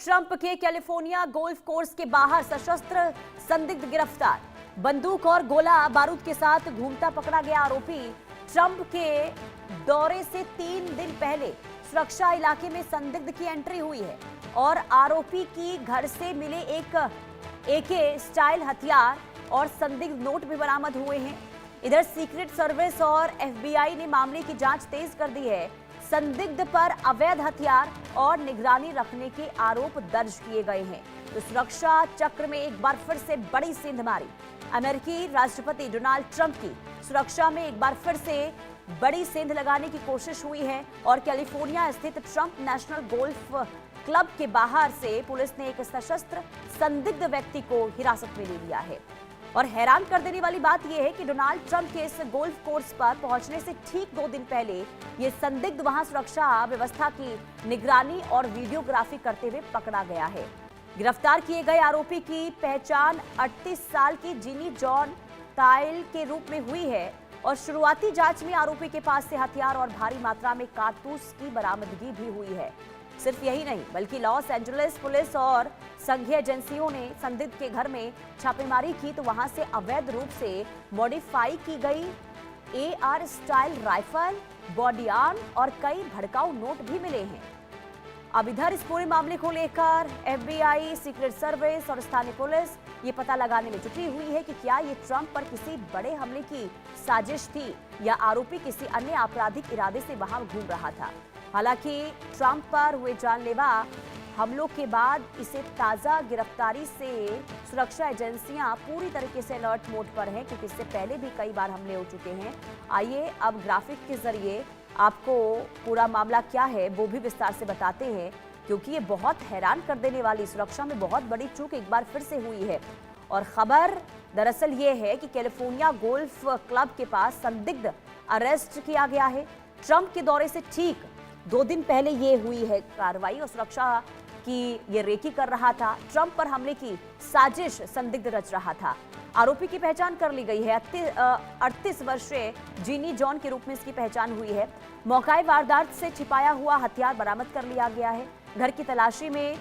Trump के California golf course के बाहर सशस्त्र संदिग्ध गिरफ्तार। बंदूक और गोला बारूद के साथ घूमता पकड़ा गया आरोपी ट्रंप के दौरे से 3 दिन पहले सुरक्षा इलाके में संदिग्ध की एंट्री हुई है और आरोपी की घर से मिले एक एके स्टाइल हथियार और संदिग्ध नोट भी बरामद हुए हैं। इधर सीक्रेट सर्विस और एफबीआई ने मामले की जांच तेज कर दी है। संदिग्ध पर अवैध हथियार और निगरानी रखने के आरोप दर्ज किए गए हैं। तो सुरक्षा चक्र में एक बार फिर से बड़ी सेंधमारी। अमेरिकी राष्ट्रपति डोनाल्ड ट्रंप की सुरक्षा में एक बार फिर से बड़ी सेंध लगाने की कोशिश हुई है और कैलिफोर्निया स्थित ट्रंप नेशनल गोल्फ क्लब के बाहर से पुलिस ने एक सशस्त्र संदिग्ध व्यक्ति को हिरासत में ले लिया है। और हैरान कर देने वाली बात यह है कि डोनाल्ड ट्रंप के इस गोल्फ कोर्स पर पहुंचने से ठीक 2 दिन पहले ये संदिग्ध वहां सुरक्षा व्यवस्था की निगरानी और वीडियोग्राफी करते हुए पकड़ा गया है। गिरफ्तार किए गए आरोपी की पहचान 38 साल की जीनी जॉन ताइल के रूप में हुई है और शुरुआती जांच में आरोपी के पास से हथियार और भारी मात्रा में कारतूस की बरामदगी भी हुई है। सिर्फ यही नहीं बल्कि लॉस एंजलिस पुलिस और संघीय एजेंसियों ने संदिग्ध के घर में छापेमारी की तो वहां से अवैध रूप से मॉडिफाई की गई AR style rifle, body arm और कई भड़काऊ नोट भी मिले हैं। अब इधर इस पूरे मामले को लेकर एफबीआई, सीक्रेट सर्विस और स्थानीय पुलिस ये पता लगाने में जुटी हुई है कि क्या ये ट्रंप पर किसी बड़े हमले की साजिश थी या आरोपी किसी अन्य आपराधिक इरादे से वहां घूम रहा था। हालांकि ट्रंप पर हुए जानलेवा हमलों के बाद इसे ताजा गिरफ्तारी से सुरक्षा एजेंसियां पूरी तरीके से अलर्ट मोड पर हैं क्योंकि इससे पहले भी कई बार हमले हो चुके हैं। आइए अब ग्राफिक के जरिए आपको पूरा मामला क्या है वो भी विस्तार से बताते हैं क्योंकि ये बहुत हैरान कर देने वाली सुरक्षा में बहुत बड़ी चूक एक बार फिर से हुई है। और खबर दरअसल ये है कि कैलिफोर्निया गोल्फ क्लब के पास संदिग्ध अरेस्ट किया गया है। ट्रंप के दौरे से ठीक 2 दिन पहले ये हुई है कार्रवाई और सुरक्षा की ये रेकी कर रहा था। ट्रंप पर हमले की साजिश संदिग्ध रच रहा था। आरोपी की पहचान कर ली गई है। 38 वर्षीय जीनी जॉन के रूप में इसकी पहचान हुई है। मौकाए वारदात से छिपाया हुआ हथियार बरामद कर लिया गया है। घर की तलाशी में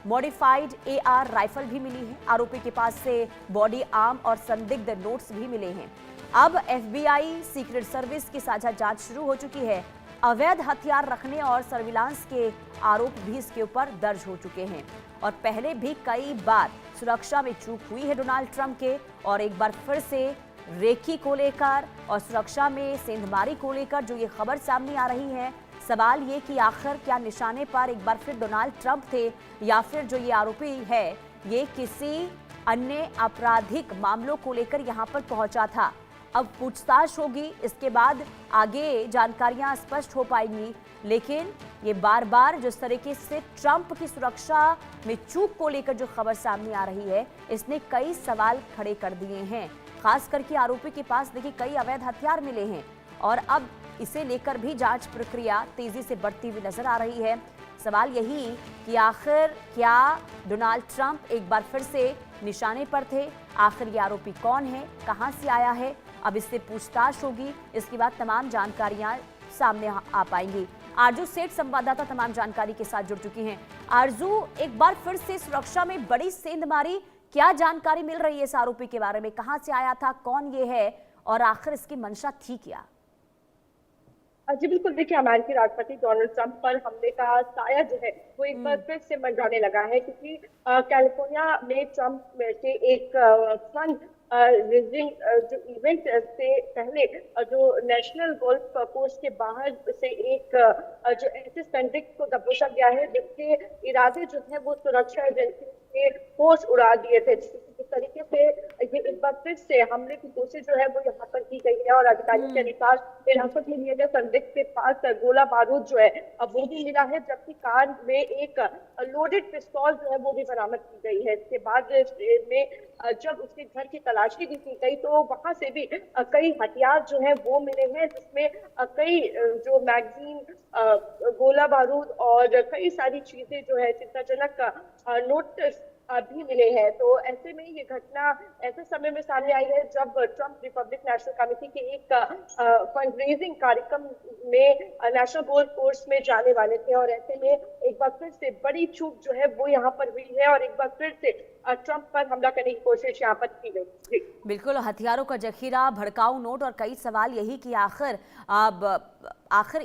मॉडिफाइड एआर राइफल भी मिली है। आरोपी के पास से बॉडी आर्म और संदिग्ध नोट्स भी मिले हैं। अब एफबीआई, सीक्रेट सर्विस की साझा जांच शुरू हो चुकी है। अवैध हथियार रखने और सर्विलांस के आरोप भी इसके ऊपर दर्ज हो चुके हैं और पहले भी कई बार सुरक्षा में चूक हुई है डोनाल्ड ट्रंप के और एक बार फिर से रेकी को लेकर और सुरक्षा में सेंधमारी को लेकर जो ये खबर सामने आ रही है। सवाल ये कि आखिर क्या निशाने पर एक बार फिर डोनाल्ड ट्रंप थे या फिर जो ये आरोपी है ये किसी अन्य आपराधिक मामलों को लेकर यहाँ पर पहुंचा था। अब पूछताछ होगी, इसके बाद आगे जानकारियां स्पष्ट हो पाएंगी। लेकिन ये बार बार जिस तरीके से ट्रंप की सुरक्षा में चूक को लेकर जो खबर सामने आ रही है इसने कई सवाल खड़े कर दिए हैं। खास करके आरोपी के पास देखिए कई अवैध हथियार मिले हैं और अब इसे लेकर भी जांच प्रक्रिया तेजी से बढ़ती हुई नजर आ रही है। सवाल यही कि आखिर क्या डोनाल्ड ट्रंप एक बार फिर से निशाने पर थे? आखिर ये आरोपी कौन है, कहां से आया है? अब इससे पूछताछ होगी, इसके बाद तमाम जानकारियां सामने आ पाएंगी। आरजू सेठ संवाददाता तमाम जानकारी के साथ जुड़ चुकी हैं। आरजू, एक बार फिर से सुरक्षा में बड़ी सेंधमारी, क्या जानकारी मिल रही है इस आरोपी के बारे में? कहां से आया था, कौन ये है और आखिर इसकी मंशा थी क्या? जी बिल्कुल, देखिए अमेरिकी राष्ट्रपति डोनाल्ड ट्रंप पर हमले का साया जो है वो एक बार फिर से मंडराने लगा है क्योंकि कैलिफोर्निया में ट्रंप के एक फंड रेजिंग जो इवेंट से पहले जो नेशनल गोल्फ कोर्स के बाहर से एक जो ऐसे संदिग्ध को दबोचा गया है जिसके इरादे जो है वो सुरक्षा एजेंसी के होश उड़ा दिए थे। जिस तरीके से ये एक बार फिर से हमले की कोशिश जो है वो यहाँ पर की गई है और अधिकारियों के अनुसार हिरासत में लिए गए संदिग्ध के पास गोला बारूद जो है अब वो भी मिला है जबकि कार में एक लोडेड पिस्तौल जो है वो भी बरामद की गई है। इसके बाद में जब उसके घर की तलाशी भी की गई तो वहां से भी कई हथियार जो है वो मिले हैं जिसमें कई जो मैगजीन, गोला बारूद और कई सारी चीजें जो है चिंताजनक नोट भी मिले हैं। तो ऐसे में ये घटना ऐसे समय में सामने आई है जब ट्रंप रिपब्लिक नेशनल कमेटी के एक फंड रेजिंग कार्यक्रम में नेशनल गोल्फ कोर्स में जाने वाले थे, और ऐसे में एक बार फिर से बड़ी चूक जो है वो यहाँ पर हुई है और एक बार फिर से ट्रंप पर हमला करने की कोशिश यहाँ पर की गई। जी बिल्कुल, हथियारों का जखीरा, भड़काऊ नोट और कई सवाल यही कि आखिर अब आखिर